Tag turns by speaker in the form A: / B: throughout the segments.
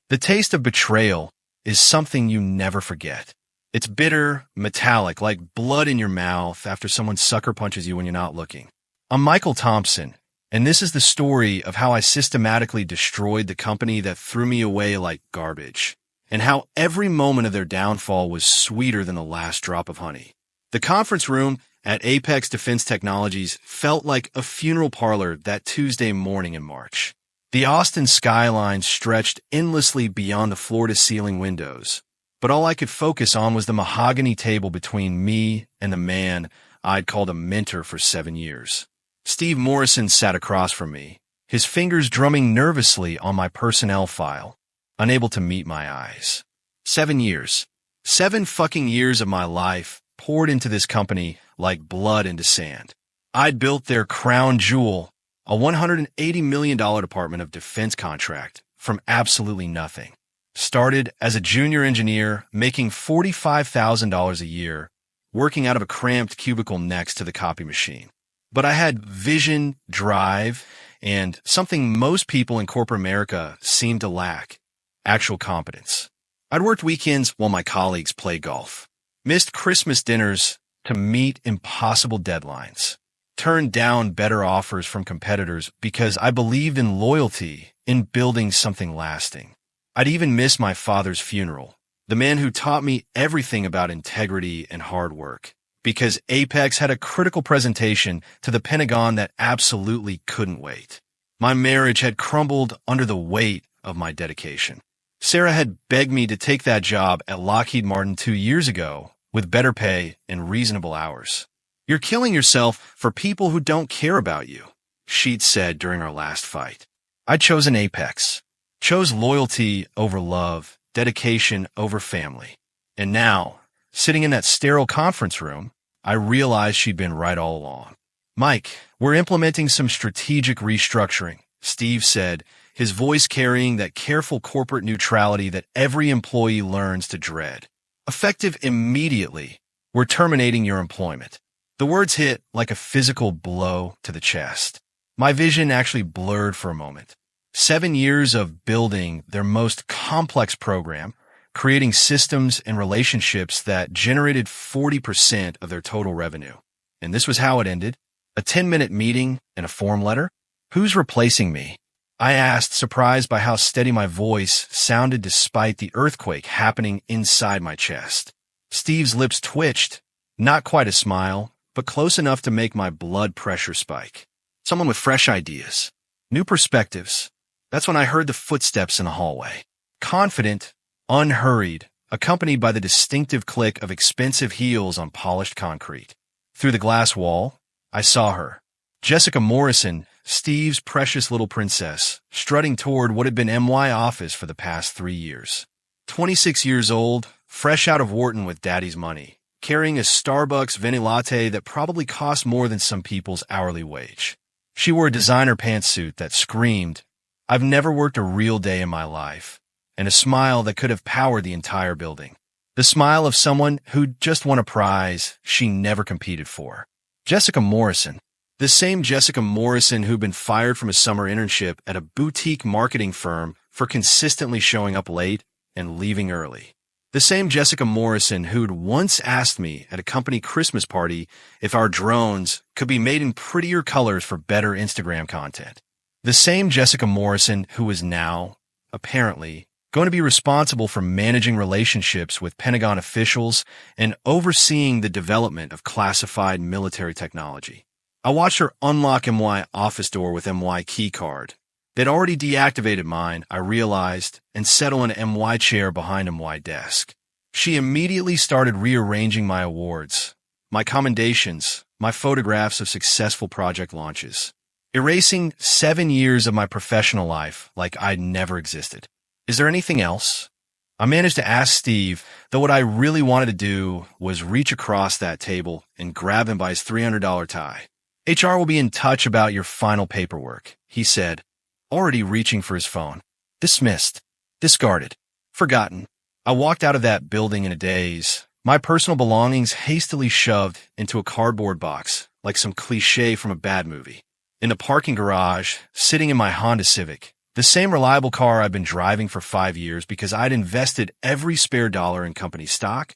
A: The taste of betrayal is something you never forget. It's bitter, metallic, like blood in your mouth after someone sucker punches you when you're not looking. I'm Michael Thompson, and this is the story of how I systematically destroyed the company that threw me away like garbage, and how every moment of their downfall was sweeter than the last drop of honey. The conference room at Apex Defense Technologies felt like a funeral parlor that Tuesday morning in March. The Austin skyline stretched endlessly beyond the floor-to-ceiling windows, but all I could focus on was the mahogany table between me and the man I'd called a mentor for 7 years. Steve Morrison sat across from me, his fingers drumming nervously on my personnel file, unable to meet my eyes. 7 years. 7 fucking years of my life poured into this company like blood into sand. I'd built their crown jewel, a $180 million Department of Defense contract, from absolutely nothing. Started as a junior engineer, making $45,000 a year, working out of a cramped cubicle next to the copy machine. But I had vision, drive, and something most people in corporate America seem to lack: actual competence. I'd worked weekends while my colleagues played golf, missed Christmas dinners to meet impossible deadlines, turned down better offers from competitors because I believed in loyalty, in building something lasting. I'd even missed my father's funeral, the man who taught me everything about integrity and hard work, because Apex had a critical presentation to the Pentagon that absolutely couldn't wait. My marriage had crumbled under the weight of my dedication. Sarah had begged me to take that job at Lockheed Martin 2 years ago, with better pay and reasonable hours. "You're killing yourself for people who don't care about you," she'd said during our last fight. I'd chosen Apex, chose loyalty over love, dedication over family. And now, sitting in that sterile conference room, I realized she'd been right all along. "Mike, we're implementing some strategic restructuring," Steve said, his voice carrying that careful corporate neutrality that every employee learns to dread. "Effective immediately, we're terminating your employment." The words hit like a physical blow to the chest. My vision actually blurred for a moment. 7 years of building their most complex program, creating systems and relationships that generated 40% of their total revenue. And this was how it ended: a 10-minute meeting and a form letter. "Who's replacing me?" I asked, surprised by how steady my voice sounded despite the earthquake happening inside my chest. Steve's lips twitched, not quite a smile, but close enough to make my blood pressure spike. "Someone with fresh ideas, new perspectives." That's when I heard the footsteps in the hallway. Confident, unhurried, accompanied by the distinctive click of expensive heels on polished concrete. Through the glass wall, I saw her. Jessica Morrison, Steve's precious little princess, strutting toward what had been MY office for the past 3 years. 26 years old, fresh out of Wharton with daddy's money, carrying a Starbucks venti latte that probably cost more than some people's hourly wage. She wore a designer pantsuit that screamed, "I've never worked a real day in my life," and a smile that could have powered the entire building. The smile of someone who'd just won a prize she never competed for. Jessica Morrison. The same Jessica Morrison who'd been fired from a summer internship at a boutique marketing firm for consistently showing up late and leaving early. The same Jessica Morrison who'd once asked me at a company Christmas party if our drones could be made in prettier colors for better Instagram content. The same Jessica Morrison who was now, apparently, going to be responsible for managing relationships with Pentagon officials and overseeing the development of classified military technology. I watched her unlock MY office door with MY key card. They'd already deactivated mine, I realized, and settle in an MY chair behind MY desk. She immediately started rearranging my awards, my commendations, my photographs of successful project launches, erasing 7 years of my professional life like I'd never existed. "Is there anything else?" I managed to ask Steve, though what I really wanted to do was reach across that table and grab him by his $300 tie. "HR will be in touch about your final paperwork," he said, already reaching for his phone. Dismissed. Discarded. Forgotten. I walked out of that building in a daze, my personal belongings hastily shoved into a cardboard box like some cliché from a bad movie. In the parking garage, sitting in my Honda Civic, The same reliable car I've been driving for 5 years because I'd invested every spare dollar in company stock.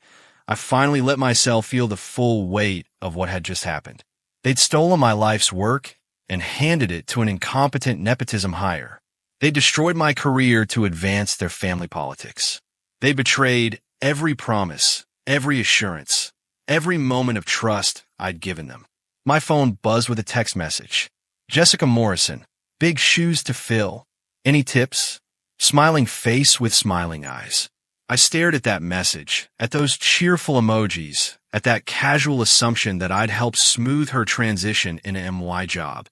A: I finally let myself feel the full weight of what had just happened. They'd stolen my life's work and handed it to an incompetent nepotism hire. They destroyed my career to advance their family politics. They betrayed every promise, every assurance, every moment of trust I'd given them. My phone buzzed with a text message. Jessica Morrison, big shoes to fill. Any tips? Smiling face with smiling eyes. I stared at that message, at those cheerful emojis, at that casual assumption that I'd helped smooth her transition in an MY job,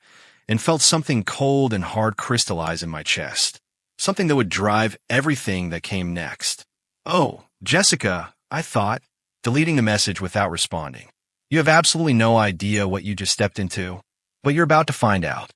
A: and felt something cold and hard crystallize in my chest. Something that would drive everything that came next. Oh, Jessica, I thought, deleting the message without responding. You have absolutely no idea what you just stepped into, but you're about to find out.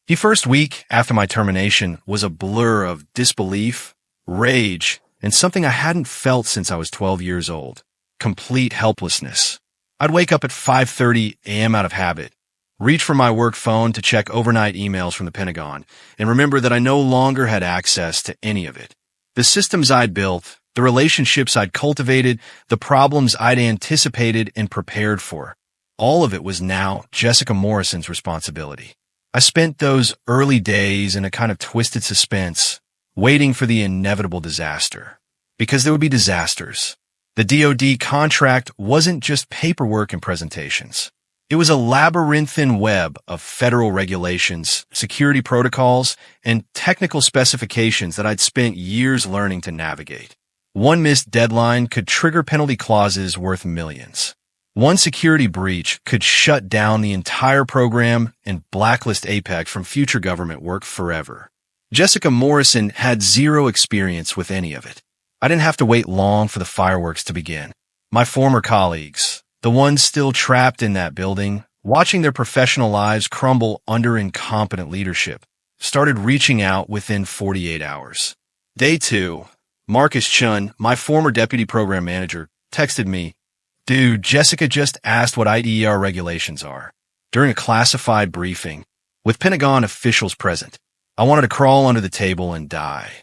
A: The first week after my termination was a blur of disbelief, rage, and something I hadn't felt since I was 12 years old. Complete helplessness. I'd wake up at 5:30 a.m. out of habit, reach for my work phone to check overnight emails from the Pentagon, and remember that I no longer had access to any of it. The systems I'd built, the relationships I'd cultivated, the problems I'd anticipated and prepared for, all of it was now Jessica Morrison's responsibility. I spent those early days in a kind of twisted suspense, waiting for the inevitable disaster. Because there would be disasters. The DoD contract wasn't just paperwork and presentations. It was a labyrinthine web of federal regulations, security protocols, and technical specifications that I'd spent years learning to navigate. One missed deadline could trigger penalty clauses worth millions. One security breach could shut down the entire program and blacklist APEC from future government work forever. Jessica Morrison had zero experience with any of it. I didn't have to wait long for the fireworks to begin. My former colleagues, the ones still trapped in that building, watching their professional lives crumble under incompetent leadership, started reaching out within 48 hours. Day 2, Marcus Chun, my former deputy program manager, texted me, "Dude, Jessica just asked what IDER regulations are." During a classified briefing, with Pentagon officials present, I wanted to crawl under the table and die.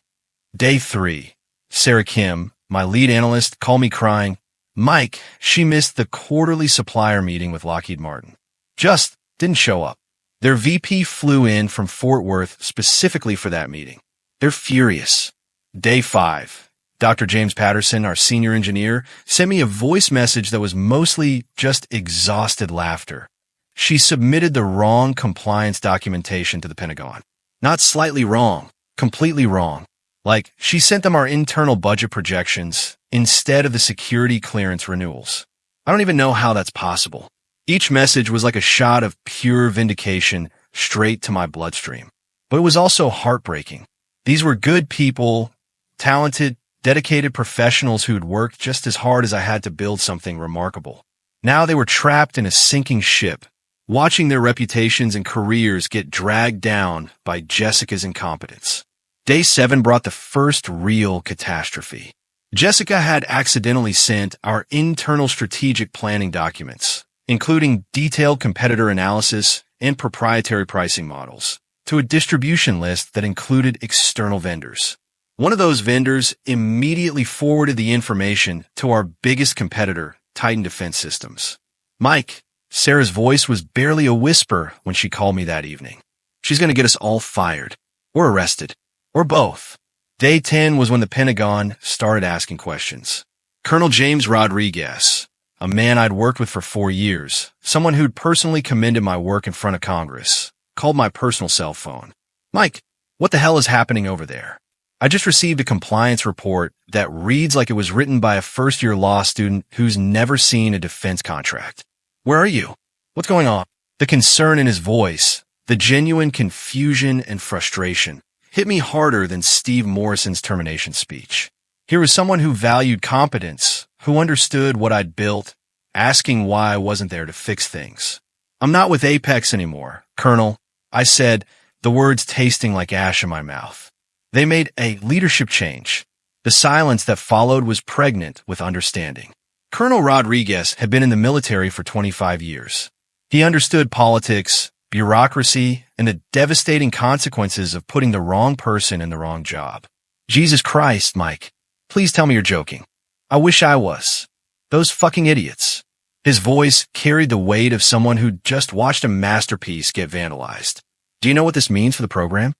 A: Day 3, Sarah Kim, my lead analyst, called me crying, "Mike, she missed the quarterly supplier meeting with Lockheed Martin. Just didn't show up. Their VP flew in from Fort Worth specifically for that meeting. They're furious." Day 5, Dr. James Patterson, our senior engineer, sent me a voice message that was mostly just exhausted laughter. She submitted the wrong compliance documentation to the Pentagon. Not slightly wrong, completely wrong. Like, she sent them our internal budget projections instead of the security clearance renewals. I don't even know how that's possible. Each message was like a shot of pure vindication straight to my bloodstream. But it was also heartbreaking. These were good people, talented, dedicated professionals who'd worked just as hard as I had to build something remarkable. Now they were trapped in a sinking ship, watching their reputations and careers get dragged down by Jessica's incompetence. Day 7 brought the first real catastrophe. Jessica had accidentally sent our internal strategic planning documents, including detailed competitor analysis and proprietary pricing models, to a distribution list that included external vendors. One of those vendors immediately forwarded the information to our biggest competitor, Titan Defense Systems. "Mike," Sarah's voice was barely a whisper when she called me that evening. "She's going to get us all fired, or arrested, or both." Day 10 was when the Pentagon started asking questions. Colonel James Rodriguez, a man I'd worked with for 4 years, someone who'd personally commended my work in front of Congress, called my personal cell phone. "Mike, what the hell is happening over there? I just received a compliance report that reads like it was written by a first-year law student who's never seen a defense contract. Where are you? What's going on?" The concern in his voice, the genuine confusion and frustration, hit me harder than Steve Morrison's termination speech. Here was someone who valued competence, who understood what I'd built, asking why I wasn't there to fix things. "I'm not with Apex anymore, Colonel," I said, the words tasting like ash in my mouth. They made a leadership change. The silence that followed was pregnant with understanding. Colonel Rodriguez had been in the military for 25 years. He understood politics, bureaucracy, and the devastating consequences of putting the wrong person in the wrong job. Jesus Christ, Mike. Please tell me you're joking. I wish I was. Those fucking idiots. His voice carried the weight of someone who just watched a masterpiece get vandalized. Do you know what this means for the program?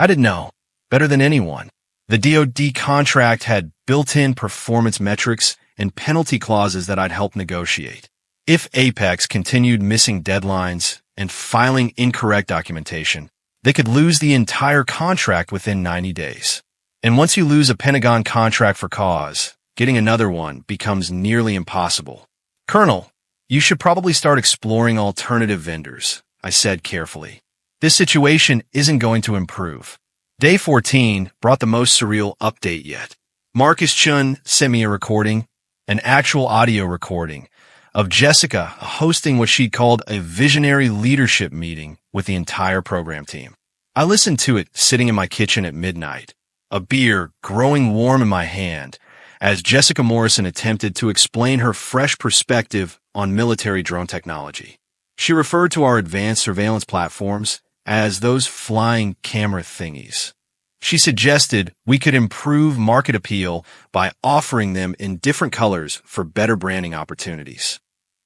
A: I didn't know. Better than anyone. The DoD contract had built-in performance metrics and penalty clauses that I'd helped negotiate. If Apex continued missing deadlines and filing incorrect documentation, they could lose the entire contract within 90 days. And once you lose a Pentagon contract for cause, getting another one becomes nearly impossible. Colonel, you should probably start exploring alternative vendors, I said carefully. This situation isn't going to improve. Day 14 brought the most surreal update yet. Marcus Chun sent me a recording, an actual audio recording, of Jessica hosting what she called a visionary leadership meeting with the entire program team. I listened to it sitting in my kitchen at midnight, a beer growing warm in my hand, as Jessica Morrison attempted to explain her fresh perspective on military drone technology. She referred to our advanced surveillance platforms as those flying camera thingies. She suggested we could improve market appeal by offering them in different colors for better branding opportunities.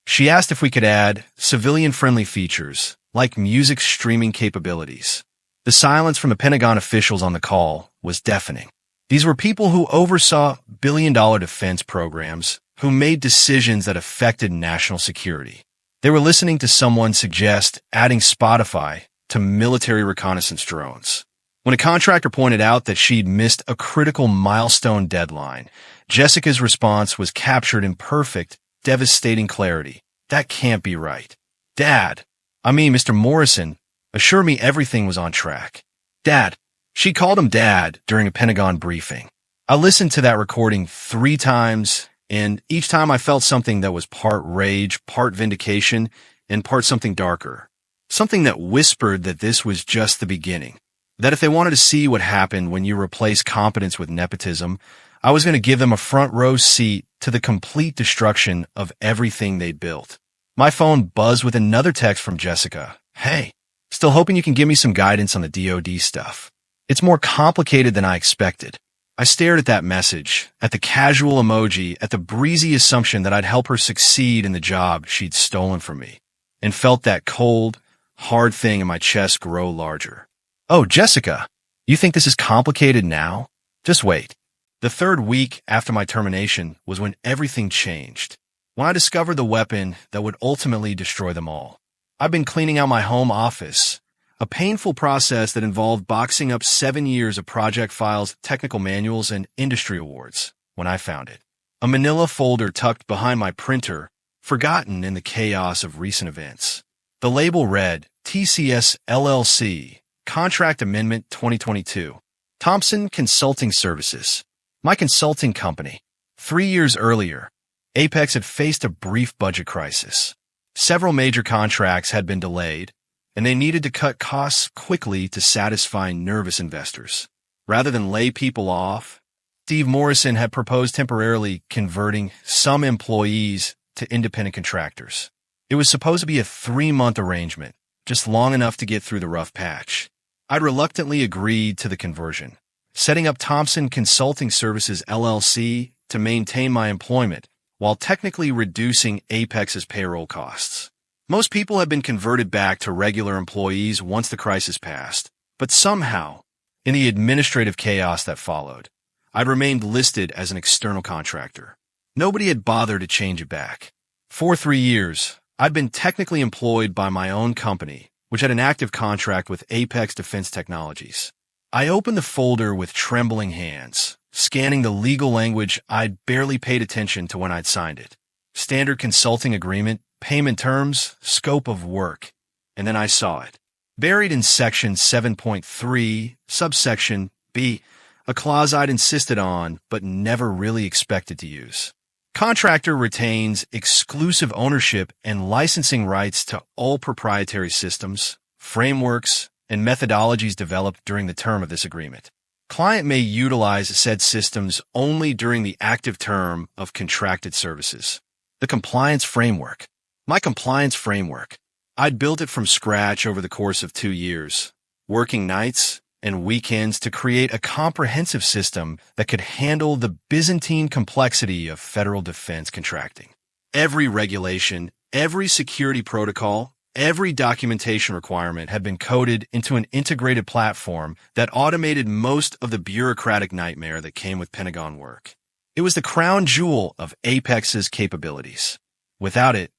A: She asked if we could add civilian-friendly features, like music streaming capabilities. The silence from the Pentagon officials on the call was deafening. These were people who oversaw billion-dollar defense programs, who made decisions that affected national security. They were listening to someone suggest adding Spotify to military reconnaissance drones. When a contractor pointed out that she'd missed a critical milestone deadline, Jessica's response was captured in perfect, devastating clarity. That can't be right. Dad, Mr. Morrison, assure me everything was on track. Dad. She called him Dad during a Pentagon briefing. I listened to that recording 3 times, and each time I felt something that was part rage, part vindication, and part something darker. Something that whispered that this was just the beginning. That if they wanted to see what happened when you replace competence with nepotism, I was going to give them a front row seat to the complete destruction of everything they'd built. My phone buzzed with another text from Jessica. Hey, still hoping you can give me some guidance on the DoD stuff. It's more complicated than I expected. I stared at that message, at the casual emoji, at the breezy assumption that I'd help her succeed in the job she'd stolen from me, and felt that cold, hard thing in my chest grow larger. Oh, Jessica, you think this is complicated now? Just wait. The 3rd week after my termination was when everything changed. When I discovered the weapon that would ultimately destroy them all. I've been cleaning out my home office, a painful process that involved boxing up 7 years of project files, technical manuals, and industry awards, when I found it. A manila folder tucked behind my printer, forgotten in the chaos of recent events. The label read, TCS LLC, Contract Amendment 2022. Thompson Consulting Services. My consulting company. 3 years earlier, Apex had faced a brief budget crisis. Several major contracts had been delayed, and they needed to cut costs quickly to satisfy nervous investors. Rather than lay people off, Steve Morrison had proposed temporarily converting some employees to independent contractors. It was supposed to be a 3-month arrangement, just long enough to get through the rough patch. I'd reluctantly agreed to the conversion, setting up Thompson Consulting Services LLC to maintain my employment while technically reducing Apex's payroll costs. Most people had been converted back to regular employees once the crisis passed, but somehow, in the administrative chaos that followed, I'd remained listed as an external contractor. Nobody had bothered to change it back. For 3 years, I'd been technically employed by my own company, which had an active contract with Apex Defense Technologies. I opened the folder with trembling hands, scanning the legal language I'd barely paid attention to when I'd signed it. Standard consulting agreement, payment terms, scope of work. And then I saw it. Buried in section 7.3, subsection B, a clause I'd insisted on but never really expected to use. Contractor retains exclusive ownership and licensing rights to all proprietary systems, frameworks, and methodologies developed during the term of this agreement. Client may utilize said systems only during the active term of contracted services. The compliance framework. My compliance framework. I'd built it from scratch over the course of 2 years, working nights and weekends to create a comprehensive system that could handle the Byzantine complexity of federal defense contracting. Every regulation, every security protocol, every documentation requirement had been coded into an integrated platform that automated most of the bureaucratic nightmare that came with Pentagon work. It was the crown jewel of Apex's capabilities. Without it,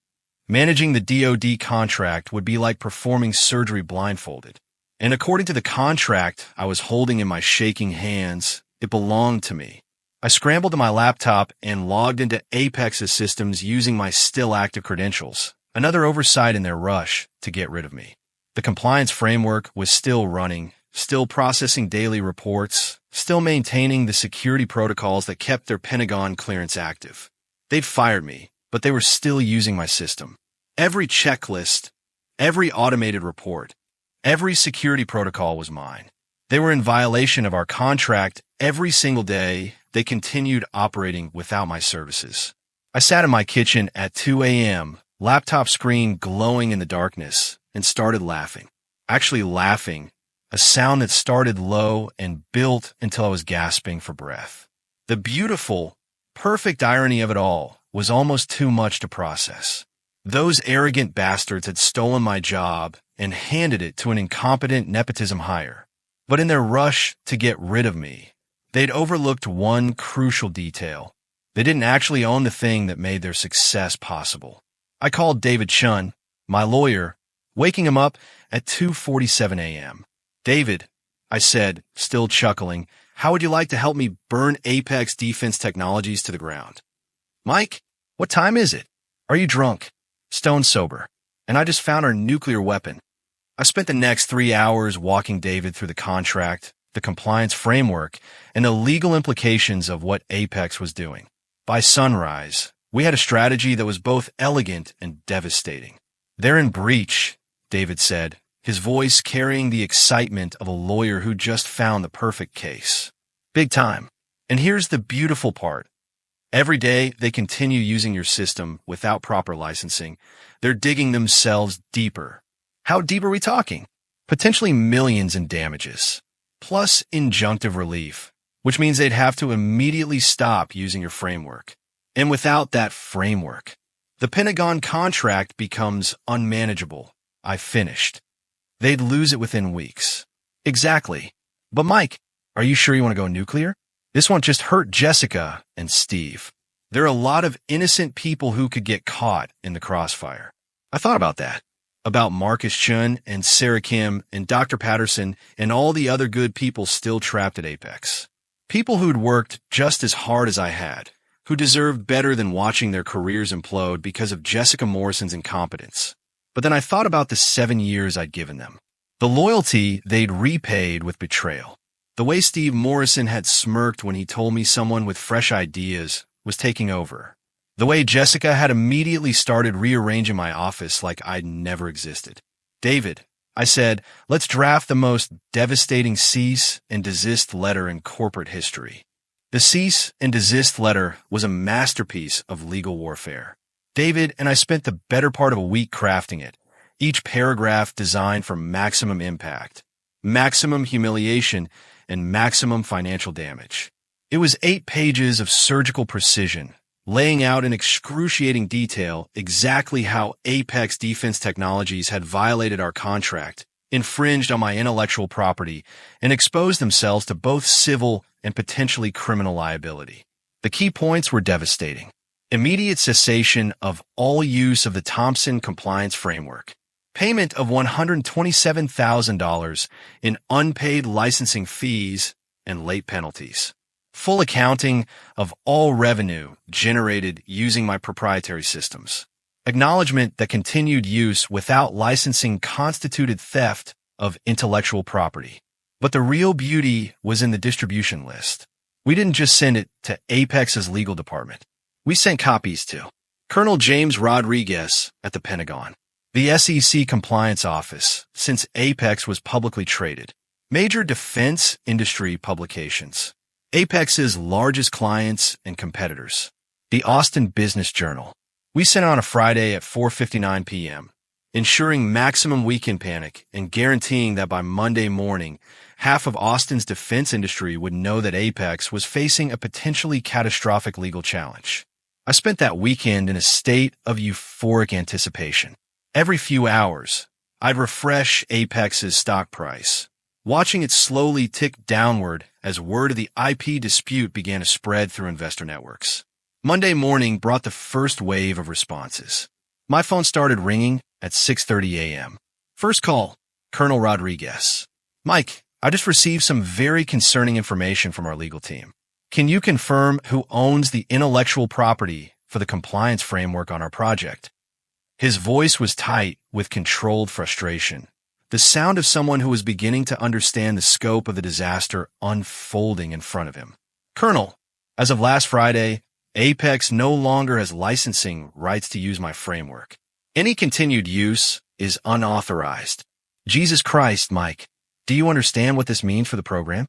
A: managing the DoD contract would be like performing surgery blindfolded. And according to the contract I was holding in my shaking hands, it belonged to me. I scrambled to my laptop and logged into Apex's systems using my still active credentials, another oversight in their rush to get rid of me. The compliance framework was still running, still processing daily reports, still maintaining the security protocols that kept their Pentagon clearance active. They'd fired me, but they were still using my system. Every checklist, every automated report, every security protocol was mine. They were in violation of our contract every single day. They continued operating without my services. I sat in my kitchen at 2 a.m., laptop screen glowing in the darkness, and started laughing. Actually laughing, a sound that started low and built until I was gasping for breath. The beautiful, perfect irony of it all was almost too much to process. Those arrogant bastards had stolen my job and handed it to an incompetent nepotism hire. But in their rush to get rid of me, they'd overlooked one crucial detail. They didn't actually own the thing that made their success possible. I called David Chun, my lawyer, waking him up at 2:47 a.m. "David," I said, still chuckling, "how would you like to help me burn Apex Defense Technologies to the ground?" "Mike, what time is it? Are you drunk?" "Stone sober. And I just found our nuclear weapon." I spent the next 3 hours walking David through the contract, the compliance framework, and the legal implications of what Apex was doing. By sunrise, we had a strategy that was both elegant and devastating. "They're in breach," David said, his voice carrying the excitement of a lawyer who just found the perfect case. "Big time. And here's the beautiful part. Every day they continue using your system without proper licensing. They're digging themselves deeper." How deep are we talking? Potentially millions in damages, plus injunctive relief, which means they'd have to immediately stop using your framework. And without that framework, the Pentagon contract becomes unmanageable. I finished. They'd lose it within weeks. Exactly. But Mike, are you sure you want to go nuclear? This won't just hurt Jessica and Steve. There are a lot of innocent people who could get caught in the crossfire. I thought about that. About Marcus Chun and Sarah Kim and Dr. Patterson and all the other good people still trapped at Apex. People who'd worked just as hard as I had, who deserved better than watching their careers implode because of Jessica Morrison's incompetence. But then I thought about the 7 years I'd given them. The loyalty they'd repaid with betrayal. The way Steve Morrison had smirked when he told me someone with fresh ideas was taking over. The way Jessica had immediately started rearranging my office like I'd never existed. "David," I said, "let's draft the most devastating cease and desist letter in corporate history." The cease and desist letter was a masterpiece of legal warfare. David and I spent the better part of a week crafting it, each paragraph designed for maximum impact, maximum humiliation, and maximum financial damage. It was 8 pages of surgical precision, laying out in excruciating detail exactly how Apex Defense Technologies had violated our contract, infringed on my intellectual property, and exposed themselves to both civil and potentially criminal liability. The key points were devastating. Immediate cessation of all use of the Thompson Compliance Framework. Payment of $127,000 in unpaid licensing fees and late penalties. Full accounting of all revenue generated using my proprietary systems. Acknowledgement that continued use without licensing constituted theft of intellectual property. But the real beauty was in the distribution list. We didn't just send it to Apex's legal department. We sent copies to Colonel James Rodriguez at the Pentagon, the SEC Compliance Office, since Apex was publicly traded, major defense industry publications, Apex's largest clients and competitors, the Austin Business Journal. We sent it on a Friday at 4:59 p.m. ensuring maximum weekend panic and guaranteeing that by Monday morning, half of Austin's defense industry would know that Apex was facing a potentially catastrophic legal challenge. I spent that weekend in a state of euphoric anticipation. Every few hours, I'd refresh Apex's stock price, watching it slowly tick downward as word of the IP dispute began to spread through investor networks. Monday morning brought the first wave of responses. My phone started ringing at 6:30 a.m. First call, Colonel Rodriguez. Mike, I just received some very concerning information from our legal team. Can you confirm who owns the intellectual property for the compliance framework on our project? His voice was tight with controlled frustration, the sound of someone who was beginning to understand the scope of the disaster unfolding in front of him. Colonel, as of last Friday, Apex no longer has licensing rights to use my framework. Any continued use is unauthorized. Jesus Christ, Mike, do you understand what this means for the program?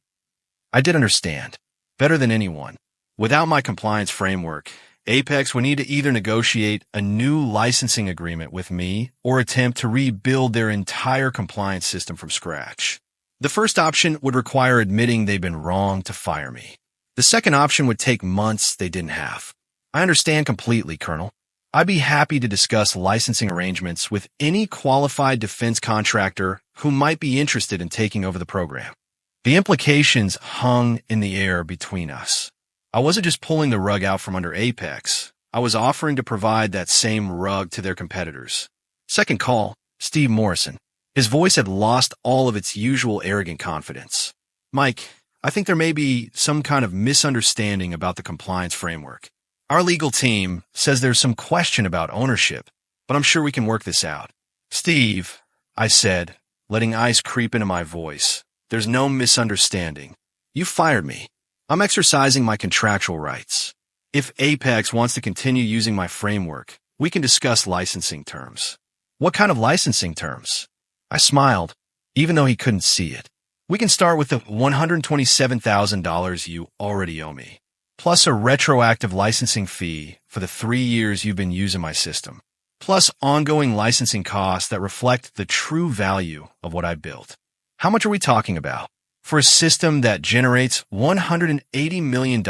A: I did understand. Better than anyone. Without my compliance framework, Apex would need to either negotiate a new licensing agreement with me or attempt to rebuild their entire compliance system from scratch. The first option would require admitting they'd been wrong to fire me. The second option would take months they didn't have. I understand completely, Colonel. I'd be happy to discuss licensing arrangements with any qualified defense contractor who might be interested in taking over the program. The implications hung in the air between us. I wasn't just pulling the rug out from under Apex. I was offering to provide that same rug to their competitors. Second call, Steve Morrison. His voice had lost all of its usual arrogant confidence. Mike, I think there may be some kind of misunderstanding about the compliance framework. Our legal team says there's some question about ownership, but I'm sure we can work this out. Steve, I said, letting ice creep into my voice. There's no misunderstanding. You fired me. I'm exercising my contractual rights. If Apex wants to continue using my framework, we can discuss licensing terms. What kind of licensing terms? I smiled, even though he couldn't see it. We can start with the $127,000 you already owe me, plus a retroactive licensing fee for the 3 years you've been using my system, plus ongoing licensing costs that reflect the true value of what I built. How much are we talking about? For a system that generates $180 million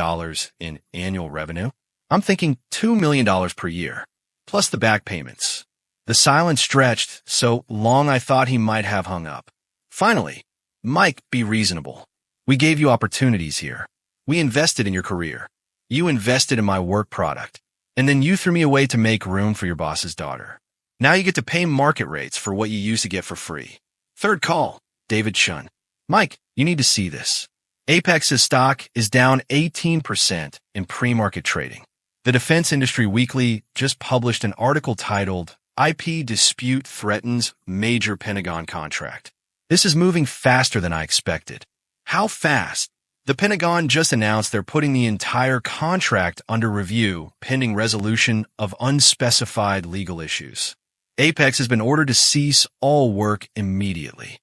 A: in annual revenue, I'm thinking $2 million per year, plus the back payments. The silence stretched so long I thought he might have hung up. Finally, Mike, be reasonable. We gave you opportunities here. We invested in your career. You invested in my work product. And then you threw me away to make room for your boss's daughter. Now you get to pay market rates for what you used to get for free. Third call, David Shun. Mike, you need to see this. Apex's stock is down 18% in pre-market trading. The Defense Industry Weekly just published an article titled, IP Dispute Threatens Major Pentagon Contract. This is moving faster than I expected. How fast? The Pentagon just announced they're putting the entire contract under review pending resolution of unspecified legal issues. Apex has been ordered to cease all work immediately.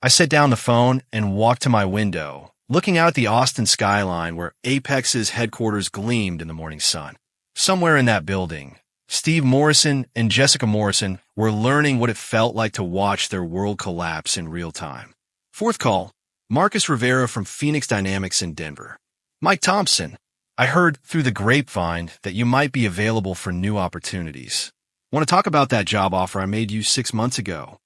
A: I set down the phone and walked to my window, looking out at the Austin skyline where Apex's headquarters gleamed in the morning sun. Somewhere in that building, Steve Morrison and Jessica Morrison were learning what it felt like to watch their world collapse in real time. Fourth call, Marcus Rivera from Phoenix Dynamics in Denver. Mike Thompson, I heard through the grapevine that you might be available for new opportunities. Want to talk about that job offer I made you 6 months ago?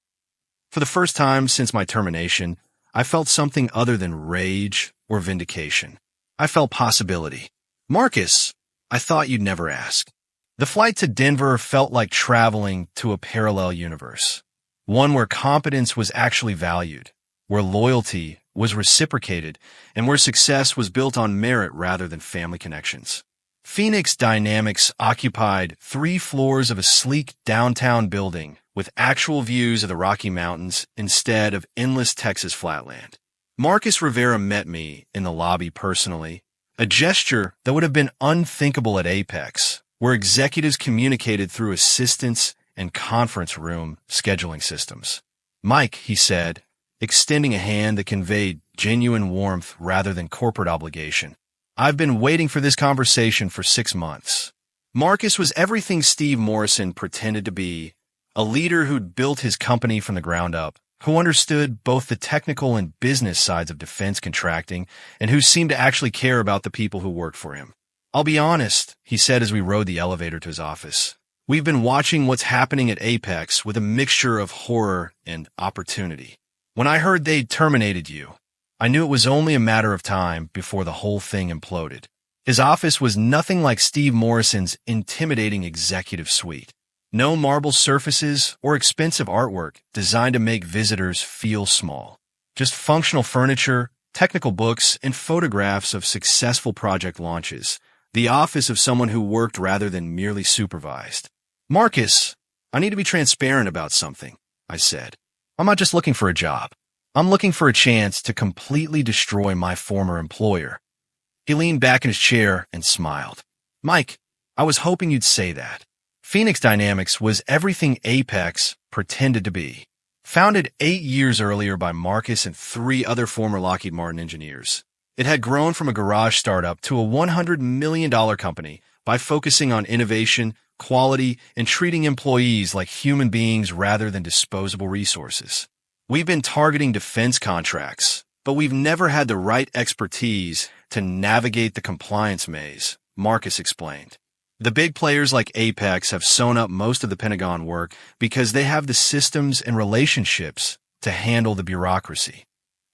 A: For the first time since my termination, I felt something other than rage or vindication. I felt possibility. Marcus, I thought you'd never ask. The flight to Denver felt like traveling to a parallel universe, one where competence was actually valued, where loyalty was reciprocated, and where success was built on merit rather than family connections. Phoenix Dynamics occupied 3 floors of a sleek downtown building with actual views of the Rocky Mountains instead of endless Texas flatland. Marcus Rivera met me in the lobby personally, a gesture that would have been unthinkable at Apex, where executives communicated through assistants and conference room scheduling systems. Mike, he said, extending a hand that conveyed genuine warmth rather than corporate obligation. I've been waiting for this conversation for 6 months. Marcus was everything Steve Morrison pretended to be, a leader who'd built his company from the ground up, who understood both the technical and business sides of defense contracting, and who seemed to actually care about the people who worked for him. "I'll be honest," he said as we rode the elevator to his office. "We've been watching what's happening at Apex with a mixture of horror and opportunity. When I heard they'd terminated you, I knew it was only a matter of time before the whole thing imploded." His office was nothing like Steve Morrison's intimidating executive suite. No marble surfaces or expensive artwork designed to make visitors feel small. Just functional furniture, technical books, and photographs of successful project launches. The office of someone who worked rather than merely supervised. "Marcus, I need to be transparent about something," I said. "I'm not just looking for a job. I'm looking for a chance to completely destroy my former employer." He leaned back in his chair and smiled. "Mike, I was hoping you'd say that. Phoenix Dynamics was everything Apex pretended to be. Founded 8 years earlier by Marcus and 3 other former Lockheed Martin engineers, it had grown from a garage startup to a $100 million company by focusing on innovation, quality, and treating employees like human beings rather than disposable resources. We've been targeting defense contracts, but we've never had the right expertise to navigate the compliance maze," Marcus explained. "The big players like Apex have sewn up most of the Pentagon work because they have the systems and relationships to handle the bureaucracy."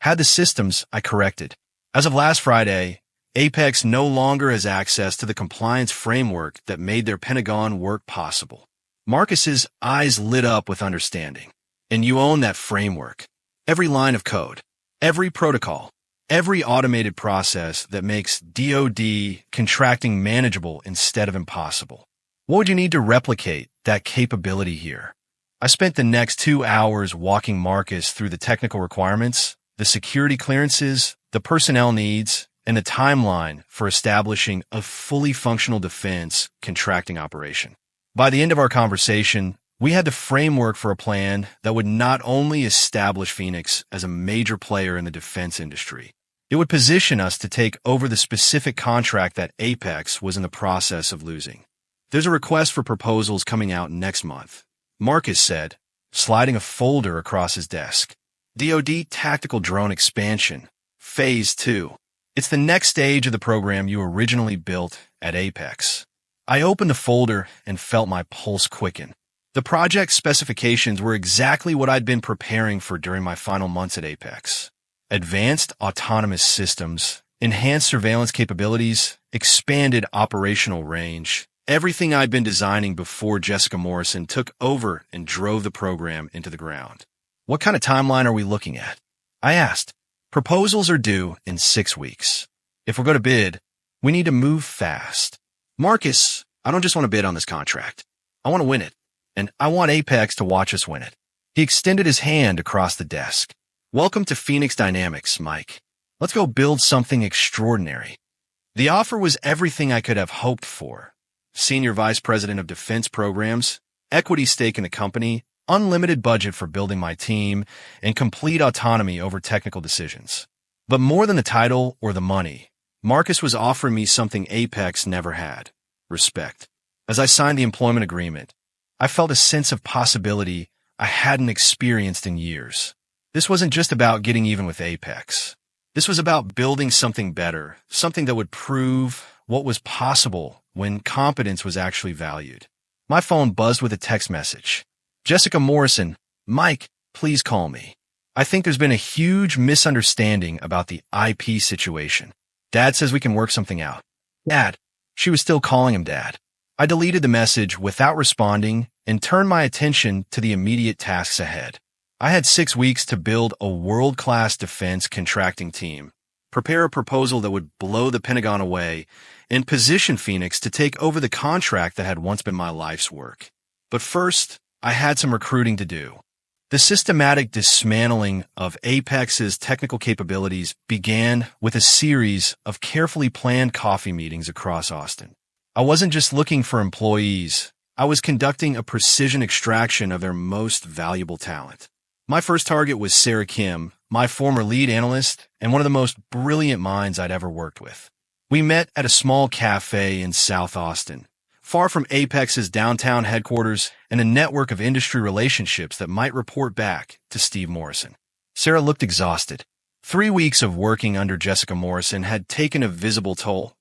A: "Had the systems," I corrected. "As of last Friday, Apex no longer has access to the compliance framework that made their Pentagon work possible." Marcus's eyes lit up with understanding. "And you own that framework. Every line of code, every protocol, every automated process that makes DoD contracting manageable instead of impossible. What would you need to replicate that capability here?" I spent the next 2 hours walking Marcus through the technical requirements, the security clearances, the personnel needs, and the timeline for establishing a fully functional defense contracting operation. By the end of our conversation, we had the framework for a plan that would not only establish Phoenix as a major player in the defense industry, it would position us to take over the specific contract that Apex was in the process of losing. "There's a request for proposals coming out next month," Marcus said, sliding a folder across his desk. "DoD Tactical Drone Expansion, Phase 2. It's the next stage of the program you originally built at Apex." I opened the folder and felt my pulse quicken. The project specifications were exactly what I'd been preparing for during my final months at Apex. Advanced autonomous systems, enhanced surveillance capabilities, expanded operational range, everything I'd been designing before Jessica Morrison took over and drove the program into the ground. "What kind of timeline are we looking at?" I asked. "Proposals are due in 6 weeks. If we're going to bid, we need to move fast." "Marcus, I don't just want to bid on this contract. I want to win it, and I want Apex to watch us win it." He extended his hand across the desk. "Welcome to Phoenix Dynamics, Mike. Let's go build something extraordinary." The offer was everything I could have hoped for. Senior Vice President of Defense Programs, equity stake in the company, unlimited budget for building my team, and complete autonomy over technical decisions. But more than the title or the money, Marcus was offering me something Apex never had: respect. As I signed the employment agreement, I felt a sense of possibility I hadn't experienced in years. This wasn't just about getting even with Apex. This was about building something better, something that would prove what was possible when competence was actually valued. My phone buzzed with a text message. "Jessica Morrison, Mike, please call me. I think there's been a huge misunderstanding about the IP situation. Dad says we can work something out." "Dad." She was still calling him Dad. I deleted the message without responding and turned my attention to the immediate tasks ahead. I had 6 weeks to build a world-class defense contracting team, prepare a proposal that would blow the Pentagon away, and position Phoenix to take over the contract that had once been my life's work. But first, I had some recruiting to do. The systematic dismantling of Apex's technical capabilities began with a series of carefully planned coffee meetings across Austin. I wasn't just looking for employees. I was conducting a precision extraction of their most valuable talent. My first target was Sarah Kim, my former lead analyst and one of the most brilliant minds I'd ever worked with. We met at a small cafe in South Austin. far from Apex's downtown headquarters and a network of industry relationships that might report back to Steve Morrison. Sarah looked exhausted. 3 weeks of working under Jessica Morrison had taken a visible toll.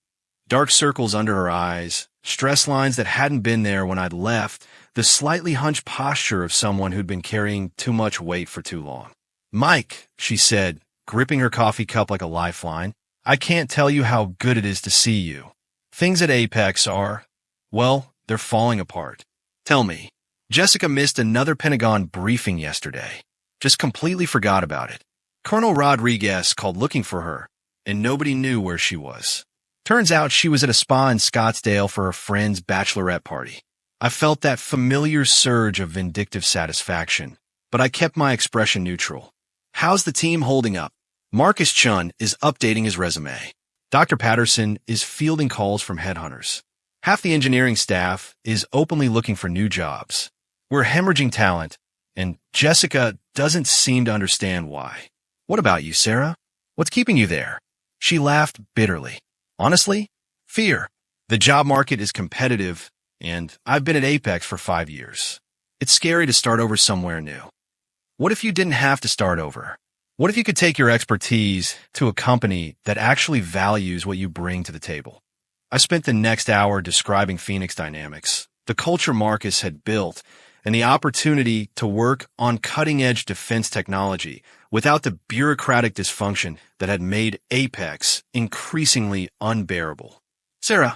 A: Dark circles under her eyes, stress lines that hadn't been there when I'd left, the slightly hunched posture of someone who'd been carrying too much weight for too long. "Mike," she said, gripping her coffee cup like a lifeline, "I can't tell you how good it is to see you. Things at Apex are, well, they're falling apart. Tell me, Jessica missed another Pentagon briefing yesterday. Just completely forgot about it. Colonel Rodriguez called looking for her, and nobody knew where she was. Turns out she was at a spa in Scottsdale for her friend's bachelorette party. I felt that familiar surge of vindictive satisfaction, but I kept my expression neutral. How's the team holding up? Marcus Chun is updating his resume. Dr. Patterson is fielding calls from headhunters. Half the engineering staff is openly looking for new jobs. We're hemorrhaging talent, and Jessica doesn't seem to understand why. What about you, Sarah? What's keeping you there?" She laughed bitterly. "Honestly, fear. The job market is competitive, and I've been at Apex for 5 years. It's scary to start over somewhere new. What if you didn't have to start over? What if you could take your expertise to a company that actually values what you bring to the table?" I spent the next hour describing Phoenix Dynamics, the culture Marcus had built, and the opportunity to work on cutting-edge defense technology without the bureaucratic dysfunction that had made Apex increasingly unbearable. "Sarah,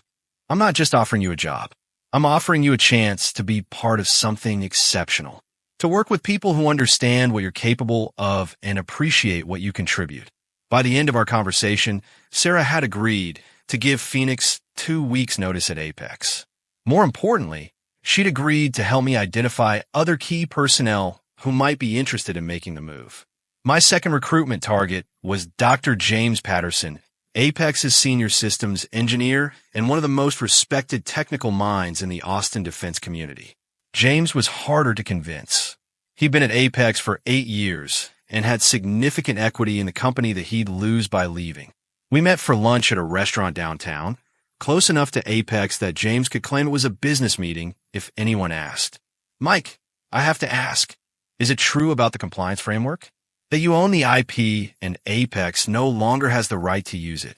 A: I'm not just offering you a job. I'm offering you a chance to be part of something exceptional, to work with people who understand what you're capable of and appreciate what you contribute." By the end of our conversation, Sarah had agreed to give Phoenix 2 weeks' notice at Apex. More importantly, she'd agreed to help me identify other key personnel who might be interested in making the move. My second recruitment target was Dr. James Patterson, Apex's senior systems engineer and one of the most respected technical minds in the Austin defense community. James was harder to convince. He'd been at Apex for 8 years and had significant equity in the company that he'd lose by leaving. We met for lunch at a restaurant downtown, close enough to Apex that James could claim it was a business meeting if anyone asked. "Mike, I have to ask, is it true about the compliance framework? That you own the IP and Apex no longer has the right to use it?"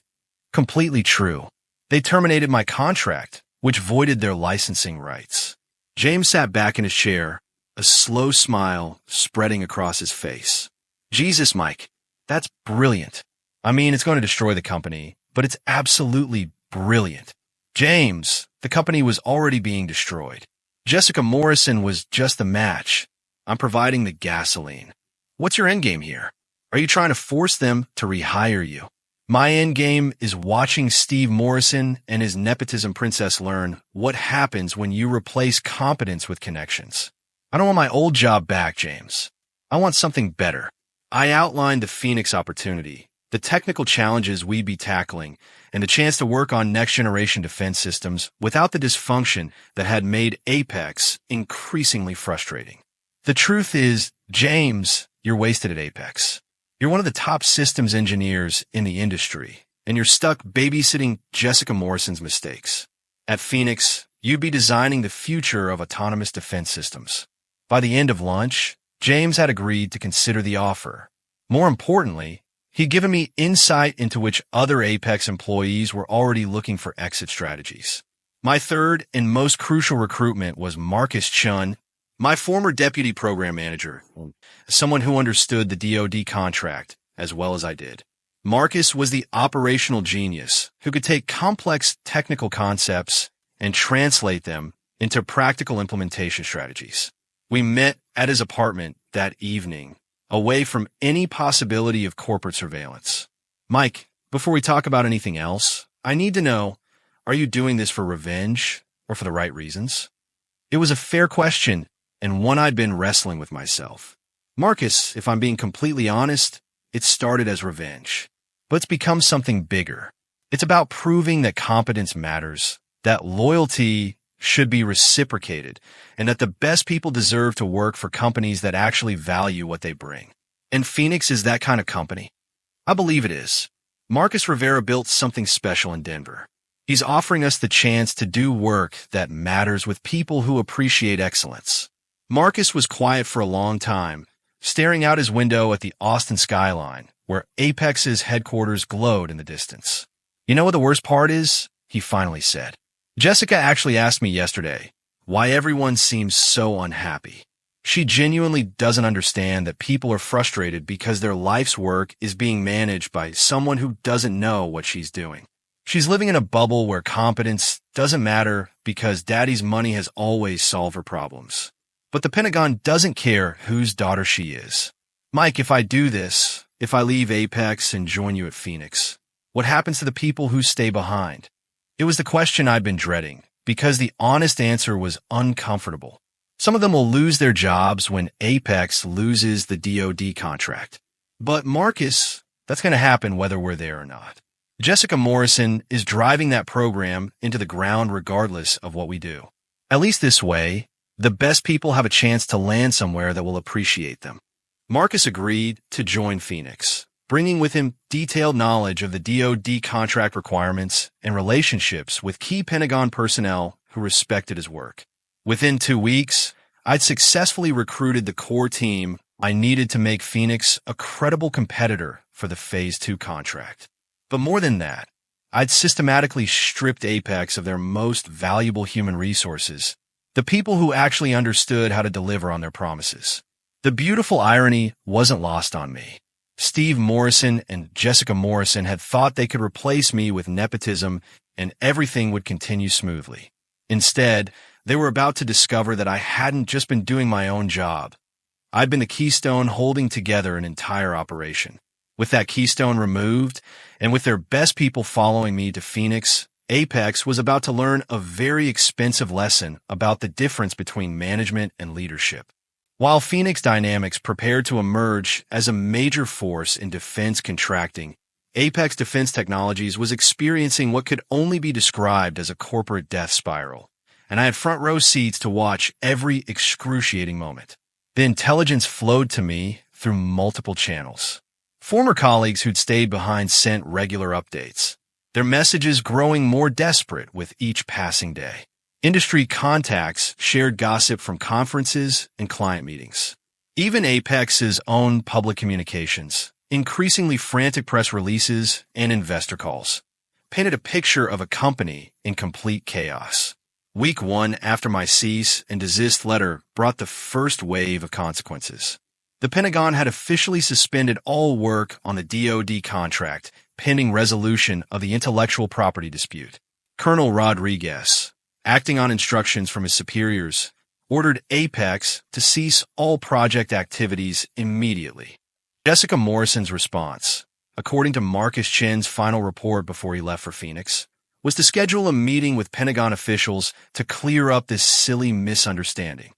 A: "Completely true. They terminated my contract, which voided their licensing rights." James sat back in his chair, a slow smile spreading across his face. "Jesus, Mike, that's brilliant. I mean, it's going to destroy the company, but it's absolutely brilliant. James, the company was already being destroyed. Jessica Morrison was just the match. I'm providing the gasoline. What's your endgame here? Are you trying to force them to rehire you?" "My endgame is watching Steve Morrison and his nepotism princess learn what happens when you replace competence with connections. I don't want my old job back, James. I want something better." I outlined the Phoenix opportunity, the technical challenges we'd be tackling, and the chance to work on next-generation defense systems without the dysfunction that had made Apex increasingly frustrating. "The truth is, James, you're wasted at Apex. You're one of the top systems engineers in the industry, and you're stuck babysitting Jessica Morrison's mistakes. At Phoenix, you'd be designing the future of autonomous defense systems." By the end of lunch, James had agreed to consider the offer. More importantly, he'd given me insight into which other Apex employees were already looking for exit strategies. My third and most crucial recruitment was Marcus Chun, my former deputy program manager, someone who understood the DoD contract as well as I did. Marcus was the operational genius who could take complex technical concepts and translate them into practical implementation strategies. We met at his apartment that evening, away from any possibility of corporate surveillance. "Mike, before we talk about anything else, I need to know, are you doing this for revenge or for the right reasons?" It was a fair question, and one I'd been wrestling with myself. "Marcus, if I'm being completely honest, it started as revenge, but it's become something bigger. It's about proving that competence matters, that loyalty should be reciprocated, and that the best people deserve to work for companies that actually value what they bring. And Phoenix is that kind of company. I believe it is. Marcus Rivera built something special in Denver. He's offering us the chance to do work that matters with people who appreciate excellence. Marcus was quiet for a long time, staring out his window at the Austin skyline, where Apex's headquarters glowed in the distance. "You know what the worst part is?" he finally said. "Jessica actually asked me yesterday why everyone seems so unhappy. She genuinely doesn't understand that people are frustrated because their life's work is being managed by someone who doesn't know what she's doing. She's living in a bubble where competence doesn't matter because daddy's money has always solved her problems. But the Pentagon doesn't care whose daughter she is. Mike, if I do this, if I leave Apex and join you at Phoenix, what happens to the people who stay behind?" It was the question I'd been dreading, because the honest answer was uncomfortable. Some of them will lose their jobs when Apex loses the DoD contract. But Marcus, that's going to happen whether we're there or not. Jessica Morrison is driving that program into the ground regardless of what we do. At least this way, the best people have a chance to land somewhere that will appreciate them. Marcus agreed to join Phoenix, bringing with him detailed knowledge of the DoD contract requirements and relationships with key Pentagon personnel who respected his work. Within 2 weeks, I'd successfully recruited the core team I needed to make Phoenix a credible competitor for the Phase 2 contract. But more than that, I'd systematically stripped Apex of their most valuable human resources, the people who actually understood how to deliver on their promises. The beautiful irony wasn't lost on me. Steve Morrison and Jessica Morrison had thought they could replace me with nepotism and everything would continue smoothly. Instead, they were about to discover that I hadn't just been doing my own job. I'd been the keystone holding together an entire operation. With that keystone removed, and with their best people following me to Phoenix, Apex was about to learn a very expensive lesson about the difference between management and leadership. While Phoenix Dynamics prepared to emerge as a major force in defense contracting, Apex Defense Technologies was experiencing what could only be described as a corporate death spiral, and I had front row seats to watch every excruciating moment. The intelligence flowed to me through multiple channels. Former colleagues who'd stayed behind sent regular updates, their messages growing more desperate with each passing day. Industry contacts shared gossip from conferences and client meetings. Even Apex's own public communications, increasingly frantic press releases and investor calls, painted a picture of a company in complete chaos. Week 1 after my cease and desist letter brought the first wave of consequences. The Pentagon had officially suspended all work on the DoD contract pending resolution of the intellectual property dispute. Colonel Rodriguez, acting on instructions from his superiors, ordered Apex to cease all project activities immediately. Jessica Morrison's response, according to Marcus Chen's final report before he left for Phoenix, was to schedule a meeting with Pentagon officials to clear up this silly misunderstanding.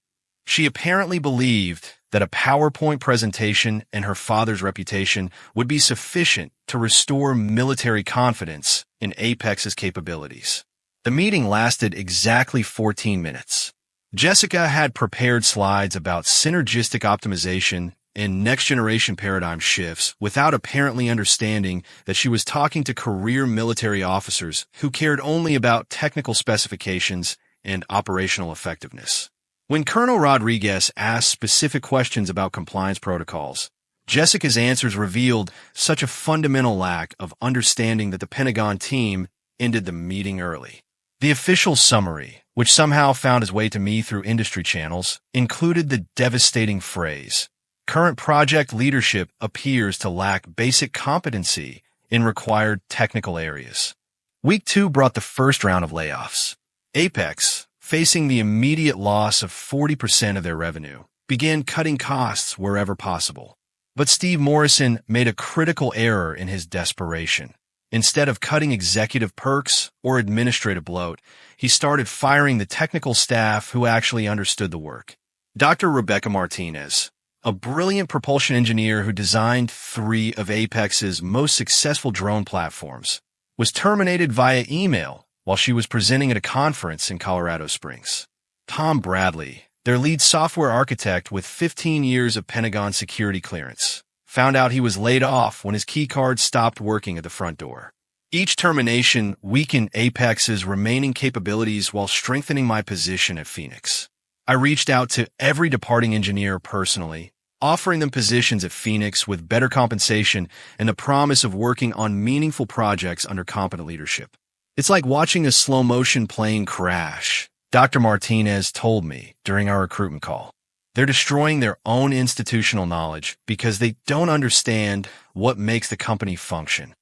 A: She apparently believed that a PowerPoint presentation and her father's reputation would be sufficient to restore military confidence in Apex's capabilities. The meeting lasted exactly 14 minutes. Jessica had prepared slides about synergistic optimization and next-generation paradigm shifts without apparently understanding that she was talking to career military officers who cared only about technical specifications and operational effectiveness. When Colonel Rodriguez asked specific questions about compliance protocols, Jessica's answers revealed such a fundamental lack of understanding that the Pentagon team ended the meeting early. The official summary, which somehow found its way to me through industry channels, included the devastating phrase, "Current project leadership appears to lack basic competency in required technical areas." Week 2 brought the first round of layoffs. Apex, facing the immediate loss of 40% of their revenue, began cutting costs wherever possible. But Steve Morrison made a critical error in his desperation. Instead of cutting executive perks or administrative bloat, he started firing the technical staff who actually understood the work. Dr. Rebecca Martinez, a brilliant propulsion engineer who designed 3 of Apex's most successful drone platforms, was terminated via email while she was presenting at a conference in Colorado Springs. Tom Bradley, their lead software architect with 15 years of Pentagon security clearance, found out he was laid off when his keycard stopped working at the front door. Each termination weakened Apex's remaining capabilities while strengthening my position at Phoenix. I reached out to every departing engineer personally, offering them positions at Phoenix with better compensation and the promise of working on meaningful projects under competent leadership. It's like watching a slow-motion plane crash, Dr. Martinez told me during our recruitment call. They're destroying their own institutional knowledge because they don't understand what makes the company function.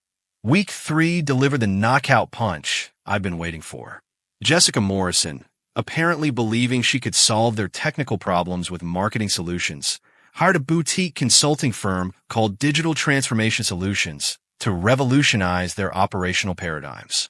A: Week 3 delivered the knockout punch I've been waiting for. Jessica Morrison, apparently believing she could solve their technical problems with marketing solutions, hired a boutique consulting firm called Digital Transformation Solutions to revolutionize their operational paradigms.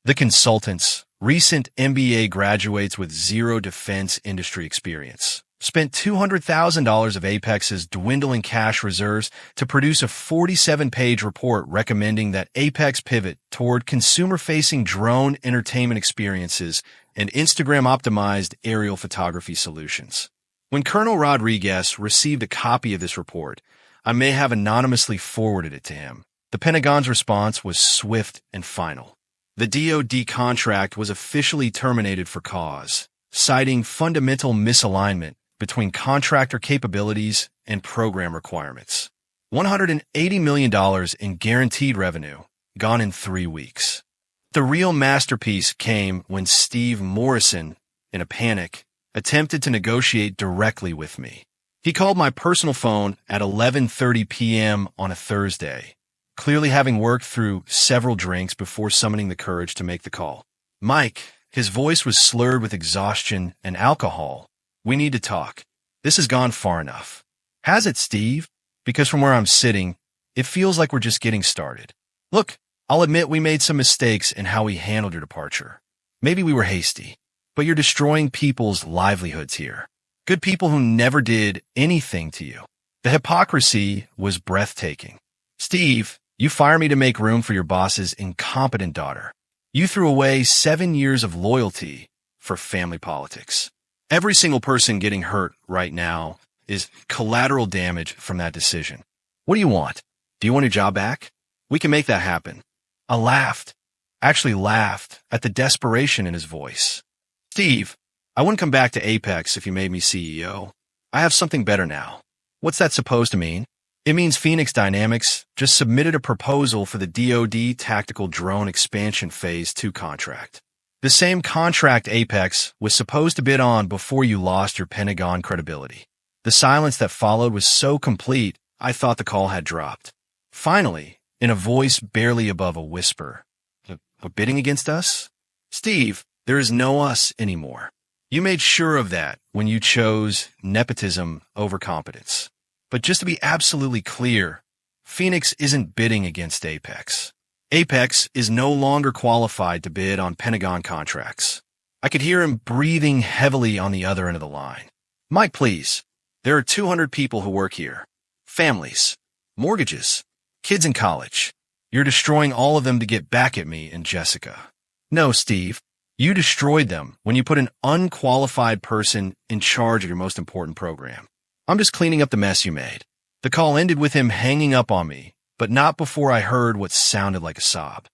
A: The consultants, recent MBA graduates with zero defense industry experience, spent $200,000 of Apex's dwindling cash reserves to produce a 47-page report recommending that Apex pivot toward consumer-facing drone entertainment experiences and Instagram-optimized aerial photography solutions. When Colonel Rodriguez received a copy of this report, I may have anonymously forwarded it to him. The Pentagon's response was swift and final. The DoD contract was officially terminated for cause, citing fundamental misalignment between contractor capabilities and program requirements. $180 million in guaranteed revenue, gone in 3 weeks. The real masterpiece came when Steve Morrison, in a panic, attempted to negotiate directly with me. He called my personal phone at 11:30 p.m. on a Thursday, clearly having worked through several drinks before summoning the courage to make the call. "Mike," his voice was slurred with exhaustion and alcohol. "We need to talk. This has gone far enough." "Has it, Steve?" "Because from where I'm sitting, it feels like we're just getting started. Look, I'll admit we made some mistakes in how we handled your departure. Maybe we were hasty, but you're destroying people's livelihoods here. Good people who never did anything to you." The hypocrisy was breathtaking. "Steve, you fire me to make room for your boss's incompetent daughter. You threw away 7 years of loyalty for family politics. Every single person getting hurt right now is collateral damage from that decision. What do you want? Do you want your job back? We can make that happen." I laughed at the desperation in his voice. "Steve, I wouldn't come back to Apex if you made me CEO. I have something better now." "What's that supposed to mean?" "It means Phoenix Dynamics just submitted a proposal for the DoD Tactical Drone Expansion Phase 2 contract. The same contract Apex was supposed to bid on before you lost your Pentagon credibility." The silence that followed was so complete, I thought the call had dropped. Finally, in a voice barely above a whisper, "A bidding against us?" "Steve, there is no us anymore. You made sure of that when you chose nepotism over competence. But just to be absolutely clear, Phoenix isn't bidding against Apex. Apex is no longer qualified to bid on Pentagon contracts." I could hear him breathing heavily on the other end of the line. "Mike, please. There are 200 people who work here. Families. Mortgages. Kids in college. You're destroying all of them to get back at me and Jessica." "No, Steve. You destroyed them when you put an unqualified person in charge of your most important program. I'm just cleaning up the mess you made." The call ended with him hanging up on me, but not before I heard what sounded like a sob.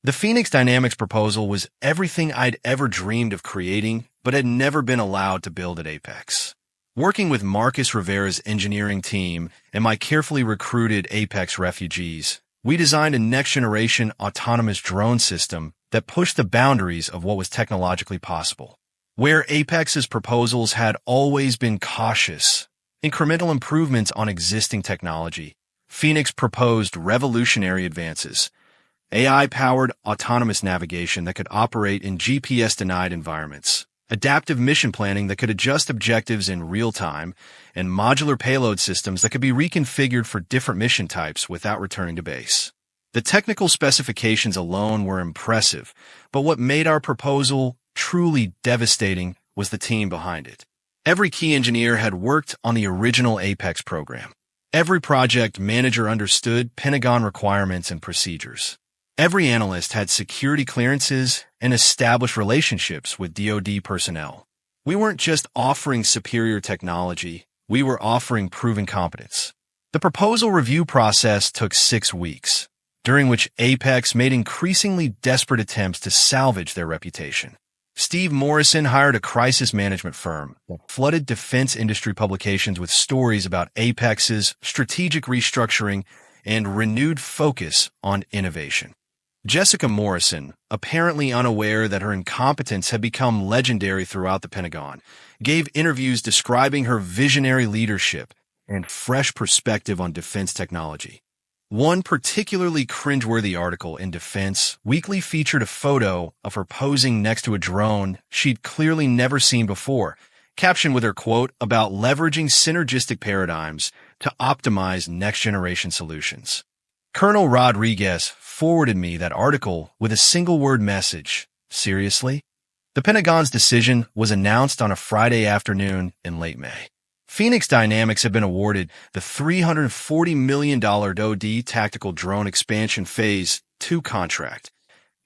A: The Phoenix Dynamics proposal was everything I'd ever dreamed of creating, but had never been allowed to build at Apex. Working with Marcus Rivera's engineering team and my carefully recruited Apex refugees, we designed a next-generation autonomous drone system that pushed the boundaries of what was technologically possible. Where Apex's proposals had always been cautious, incremental improvements on existing technology, Phoenix proposed revolutionary advances. AI-powered autonomous navigation that could operate in GPS-denied environments, adaptive mission planning that could adjust objectives in real time, and modular payload systems that could be reconfigured for different mission types without returning to base. The technical specifications alone were impressive, but what made our proposal truly devastating was the team behind it. Every key engineer had worked on the original Apex program. Every project manager understood Pentagon requirements and procedures. Every analyst had security clearances and established relationships with DoD personnel. We weren't just offering superior technology, we were offering proven competence. The proposal review process took 6 weeks, during which Apex made increasingly desperate attempts to salvage their reputation. Steve Morrison hired a crisis management firm that flooded defense industry publications with stories about Apex's strategic restructuring and renewed focus on innovation. Jessica Morrison, apparently unaware that her incompetence had become legendary throughout the Pentagon, gave interviews describing her visionary leadership and fresh perspective on defense technology. One particularly cringeworthy article in Defense Weekly featured a photo of her posing next to a drone she'd clearly never seen before, captioned with her quote about leveraging synergistic paradigms to optimize next-generation solutions. Colonel Rodriguez forwarded me that article with a single-word message. Seriously? The Pentagon's decision was announced on a Friday afternoon in late May. Phoenix Dynamics had been awarded the $340 million DoD Tactical Drone Expansion Phase 2 contract,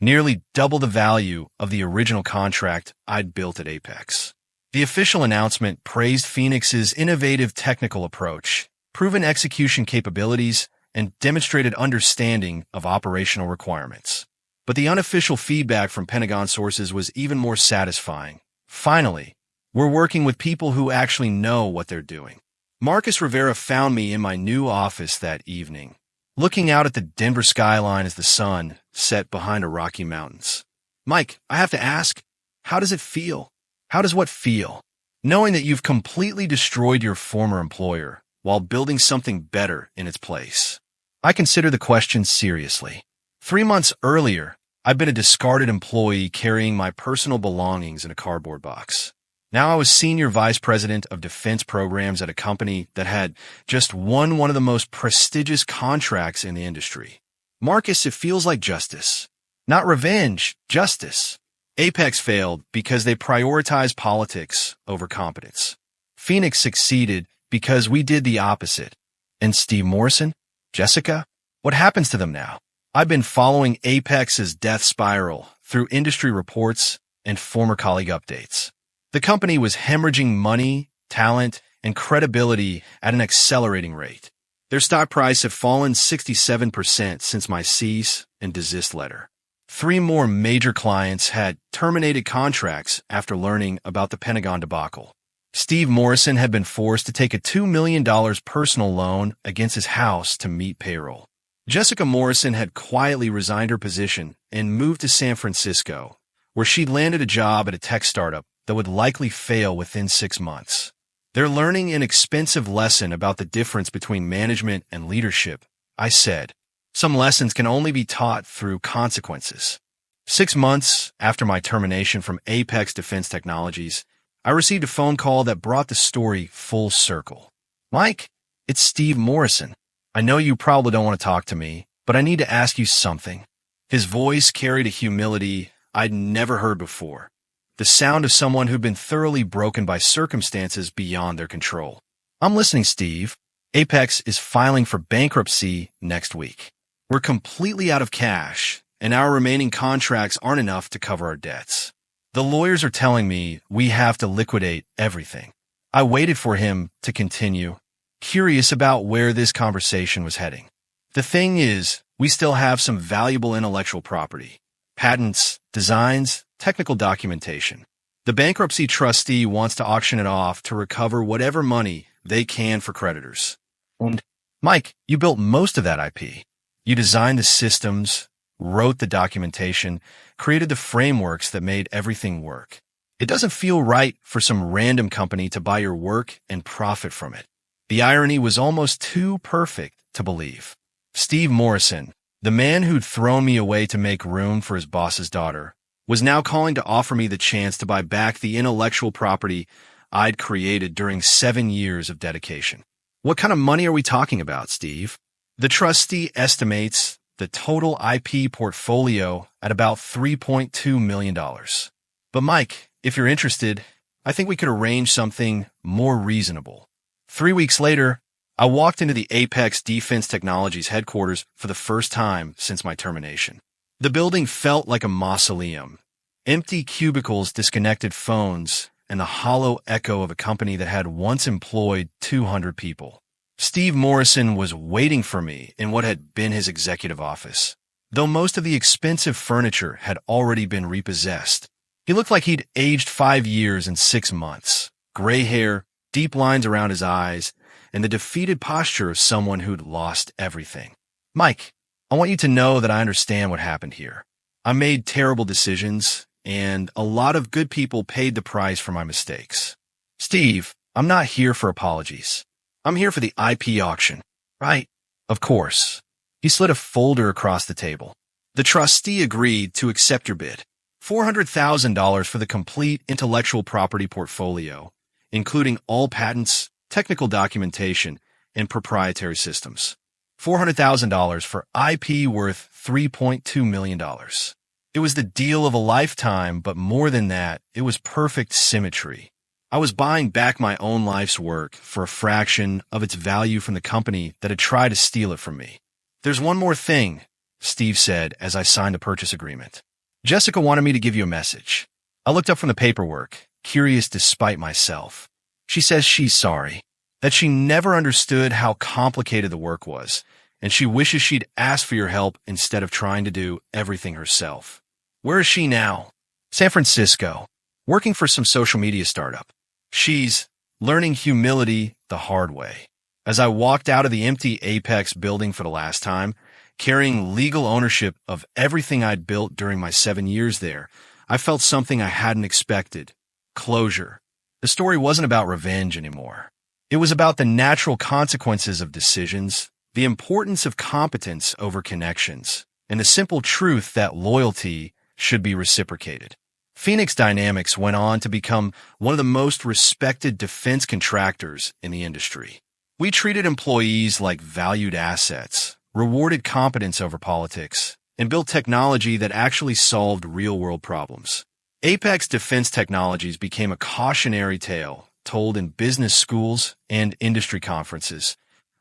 A: nearly double the value of the original contract I'd built at Apex. The official announcement praised Phoenix's innovative technical approach, proven execution capabilities, and demonstrated understanding of operational requirements. But the unofficial feedback from Pentagon sources was even more satisfying. Finally, we're working with people who actually know what they're doing. Marcus Rivera found me in my new office that evening, looking out at the Denver skyline as the sun set behind the Rocky Mountains. Mike, I have to ask, how does it feel? How does what feel? Knowing that you've completely destroyed your former employer while building something better in its place. I consider the question seriously. 3 months earlier, I'd been a discarded employee carrying my personal belongings in a cardboard box. Now I was Senior Vice President of Defense Programs at a company that had just won one of the most prestigious contracts in the industry. Marcus, it feels like justice. Not revenge, justice. Apex failed because they prioritized politics over competence. Phoenix succeeded because we did the opposite. And Steve Morrison? Jessica? What happens to them now? I've been following Apex's death spiral through industry reports and former colleague updates. The company was hemorrhaging money, talent, and credibility at an accelerating rate. Their stock price had fallen 67% since my cease and desist letter. 3 more major clients had terminated contracts after learning about the Pentagon debacle. Steve Morrison had been forced to take a $2 million personal loan against his house to meet payroll. Jessica Morrison had quietly resigned her position and moved to San Francisco, where she'd landed a job at a tech startup that would likely fail within 6 months. They're learning an expensive lesson about the difference between management and leadership, I said. Some lessons can only be taught through consequences. 6 months after my termination from Apex Defense Technologies, I received a phone call that brought the story full circle. Mike, it's Steve Morrison. I know you probably don't want to talk to me, but I need to ask you something. His voice carried a humility I'd never heard before. The sound of someone who'd been thoroughly broken by circumstances beyond their control. I'm listening, Steve. Apex is filing for bankruptcy next week. We're completely out of cash, and our remaining contracts aren't enough to cover our debts. The lawyers are telling me we have to liquidate everything. I waited for him to continue, curious about where this conversation was heading. The thing is, we still have some valuable intellectual property. Patents, designs, technical documentation. The bankruptcy trustee wants to auction it off to recover whatever money they can for creditors. And, Mike, you built most of that IP. You designed the systems, wrote the documentation, created the frameworks that made everything work. It doesn't feel right for some random company to buy your work and profit from it. The irony was almost too perfect to believe. Steve Morrison, the man who'd thrown me away to make room for his boss's daughter, was now calling to offer me the chance to buy back the intellectual property I'd created during 7 years of dedication. What kind of money are we talking about, Steve? The trustee estimates the total IP portfolio at about $3.2 million. But Mike, if you're interested, I think we could arrange something more reasonable. 3 weeks later, I walked into the Apex Defense Technologies headquarters for the first time since my termination. The building felt like a mausoleum. Empty cubicles, disconnected phones, and the hollow echo of a company that had once employed 200 people. Steve Morrison was waiting for me in what had been his executive office. Though most of the expensive furniture had already been repossessed, he looked like he'd aged 5 years and 6 months. Gray hair, deep lines around his eyes, and the defeated posture of someone who'd lost everything. "Mike, I want you to know that I understand what happened here. I made terrible decisions, and a lot of good people paid the price for my mistakes. Steve, I'm not here for apologies. I'm here for the IP auction." "Right, of course." He slid a folder across the table. "The trustee agreed to accept your bid. $400,000 for the complete intellectual property portfolio, including all patents, technical documentation, and proprietary systems. $400,000 for IP worth $3.2 million. It was the deal of a lifetime, but more than that, it was perfect symmetry. I was buying back my own life's work for a fraction of its value from the company that had tried to steal it from me. "There's one more thing," Steve said as I signed the purchase agreement. "Jessica wanted me to give you a message." I looked up from the paperwork, curious despite myself. "She says she's sorry, that she never understood how complicated the work was, and she wishes she'd asked for your help instead of trying to do everything herself." "Where is she now?" "San Francisco, working for some social media startup. She's learning humility the hard way." As I walked out of the empty Apex building for the last time, carrying legal ownership of everything I'd built during my 7 years there, I felt something I hadn't expected: closure. The story wasn't about revenge anymore. It was about the natural consequences of decisions, the importance of competence over connections, and the simple truth that loyalty should be reciprocated. Phoenix Dynamics went on to become one of the most respected defense contractors in the industry. We treated employees like valued assets, rewarded competence over politics, and built technology that actually solved real-world problems. Apex Defense Technologies became a cautionary tale told in business schools and industry conferences,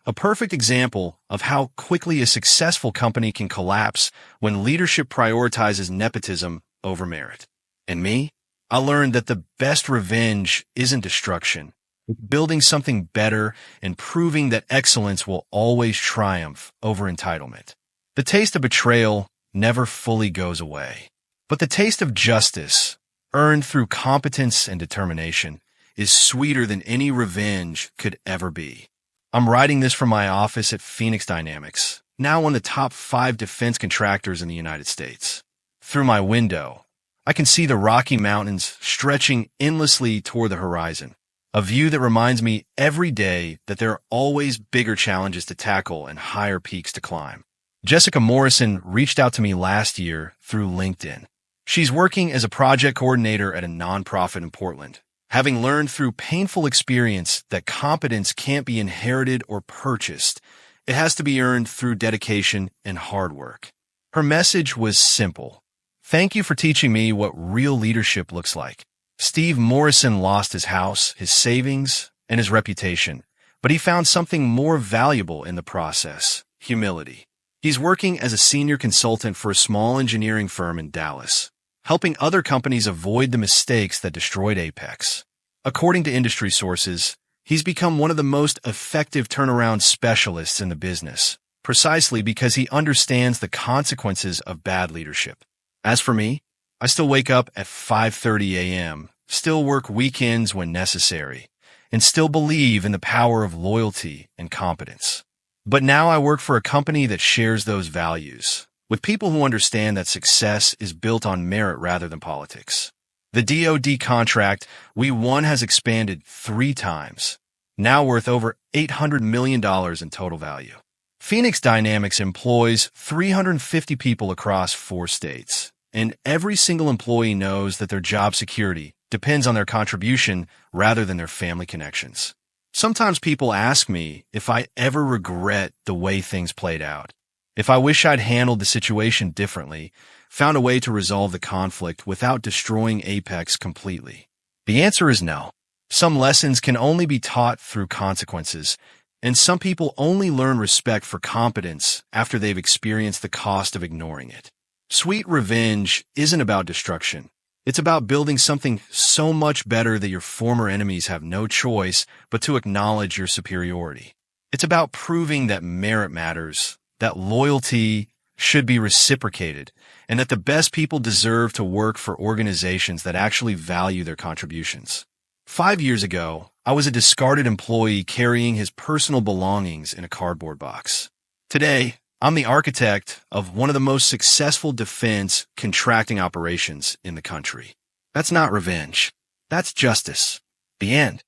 A: a perfect example of how quickly a successful company can collapse when leadership prioritizes nepotism over merit. And me? I learned that the best revenge isn't destruction. It's building something better and proving that excellence will always triumph over entitlement. The taste of betrayal never fully goes away. But the taste of justice, earned through competence and determination, is sweeter than any revenge could ever be. I'm writing this from my office at Phoenix Dynamics, now one of the top 5 defense contractors in the United States. Through my window, I can see the Rocky Mountains stretching endlessly toward the horizon, a view that reminds me every day that there are always bigger challenges to tackle and higher peaks to climb. Jessica Morrison reached out to me last year through LinkedIn. She's working as a project coordinator at a nonprofit in Portland, having learned through painful experience that competence can't be inherited or purchased. It has to be earned through dedication and hard work. Her message was simple: "Thank you for teaching me what real leadership looks like." Steve Morrison lost his house, his savings, and his reputation, but he found something more valuable in the process: humility. He's working as a senior consultant for a small engineering firm in Dallas, helping other companies avoid the mistakes that destroyed Apex. According to industry sources, he's become one of the most effective turnaround specialists in the business, precisely because he understands the consequences of bad leadership. As for me, I still wake up at 5:30 a.m., still work weekends when necessary, and still believe in the power of loyalty and competence. But now I work for a company that shares those values, with people who understand that success is built on merit rather than politics. The DoD contract we won has expanded 3 times, now worth over $800 million in total value. Phoenix Dynamics employs 350 people across 4 states, and every single employee knows that their job security depends on their contribution rather than their family connections. Sometimes people ask me if I ever regret the way things played out, if I wish I'd handled the situation differently, found a way to resolve the conflict without destroying Apex completely. The answer is no. Some lessons can only be taught through consequences, and some people only learn respect for competence after they've experienced the cost of ignoring it. Sweet revenge isn't about destruction. It's about building something so much better that your former enemies have no choice but to acknowledge your superiority. It's about proving that merit matters, that loyalty should be reciprocated, and that the best people deserve to work for organizations that actually value their contributions. 5 years ago, I was a discarded employee carrying his personal belongings in a cardboard box. Today, I'm the architect of one of the most successful defense contracting operations in the country. That's not revenge. That's justice. The end.